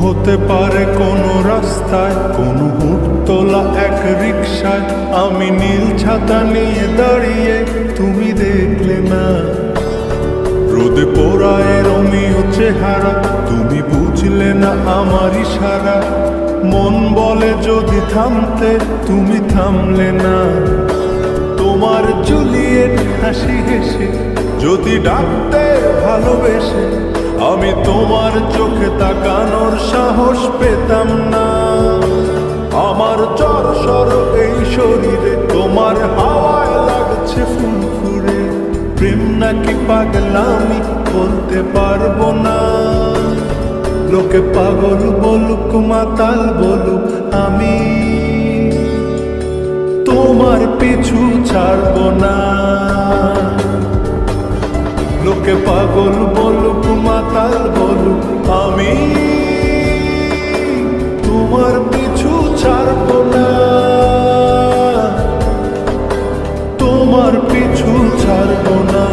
হতে পারে কোনো রাস্তায়, কোনো হুটতোলা এক রিকশায় আমি নীল ছাতা নিয়ে দাঁড়িয়ে, তুমি দেখলে না। রোদে পোড়ায় রোমিও চেহারা, তুমি বুঝলে না আমার ইশারা। মন বলে যদি থামতে, তুমি থামলে না। তোমার জুলিয়েট হাসি হেসে যদি ডাকতে ভালোবেসে, আমি তোমার চোখে তাকানোর সাহস পেতাম না। আমার চরসর এই শরীরে তোমার হাওয়ায় লাগছে ফুরফুরে। প্রেম নাকি পাগলামি বলতে পারবো না। লোকে পাগল বলুক মাতাল বলুক, আমি তোমার পিছু ছাড়বো না। লোকে পাগল বলুক মাতাল বলুক, আমি তোমার পিছু ছাড়বো না। তোমার পিছু ছাড়বো না।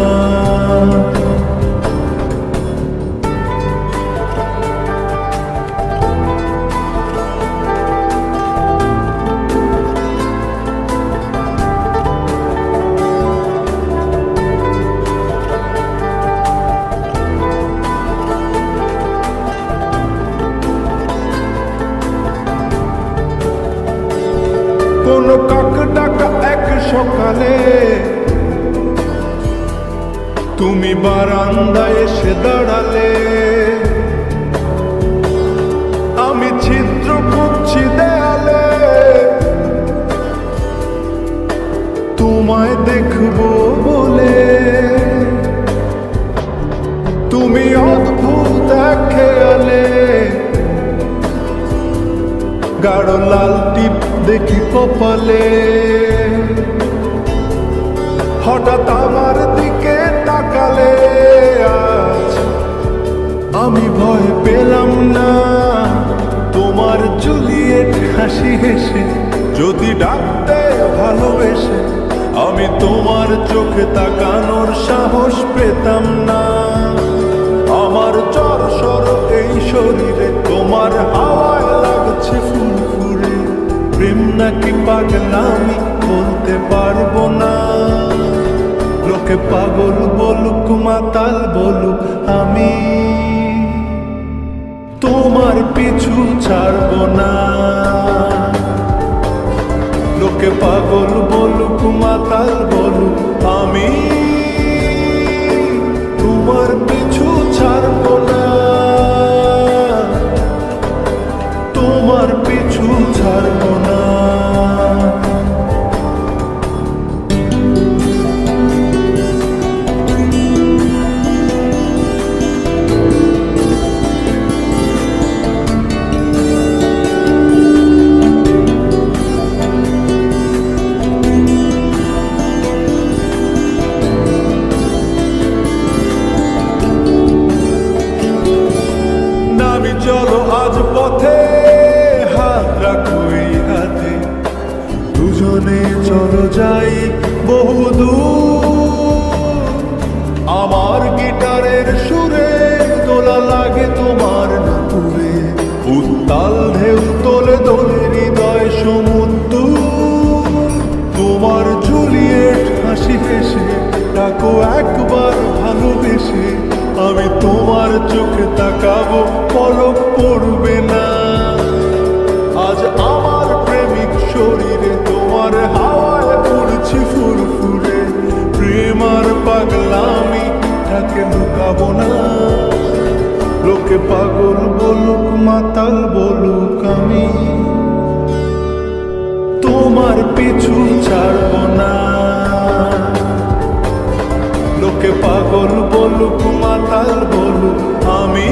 কোন কাক ডাকা এক সকালে তুমি বারান্দায় এসে দাঁড়ালে। আমি ছিদ্র খুঁজছি দেয়ালে, তোমায় দেখবো বলে। তুমি অদ্ভুত এক খেয়ালে, গাঢ় লাল টিপ দেখি কপালে। হঠাৎ আমার দিকে তাকালে, আজ আমি ভয় পেলাম না। তোমার জুলিয়েট হাসি হেসে যদি ডাকতে ভালোবেসে, আমি তোমার চোখে তাকানোর সাহস পেতাম না। আমার চরসর এই শরীরে তোমার হাওয়ায় লাগছে ফুরফুরে। প্রেম নাকি পাগলামি বলতে পারবো না। লোকে পাগল বলুক মাতাল বলুক, আমি তোমার পিছু ছাড়বো না। লোকে পাগল বলুক মাতাল বলুক, আমি তোমার পিছু ছাড়বো না। তোমার পিছু ছাড়বো না। চলো আজ পথে, হাত রাখো এই হাতে। দুজনে চলো যাই বহুদূর। আমার গিটারের সুরে দোলা লাগে তোমার নুপুরে। উত্তাল ঢেউ তোলে দোলে হৃদয় সমুদ্র। তোমার জুলিয়েট হাসি হেসে ডাকো একবার ভালোবেসে। আমি তোমার চোখে তাকাবো, পলক পড়বে না। আজ আমার প্রেমিক শরীরে তোমার হাওয়ায় উড়ছি ফুরফুরে। প্রেম আর পাগলামি তাকে লুকাবো না। লোকে পাগল বলুক মাতাল বলুক, আমি তোমার পিছু ছাড়বো না। লোকে পাগল বলুক মাতাল বলুক, আমি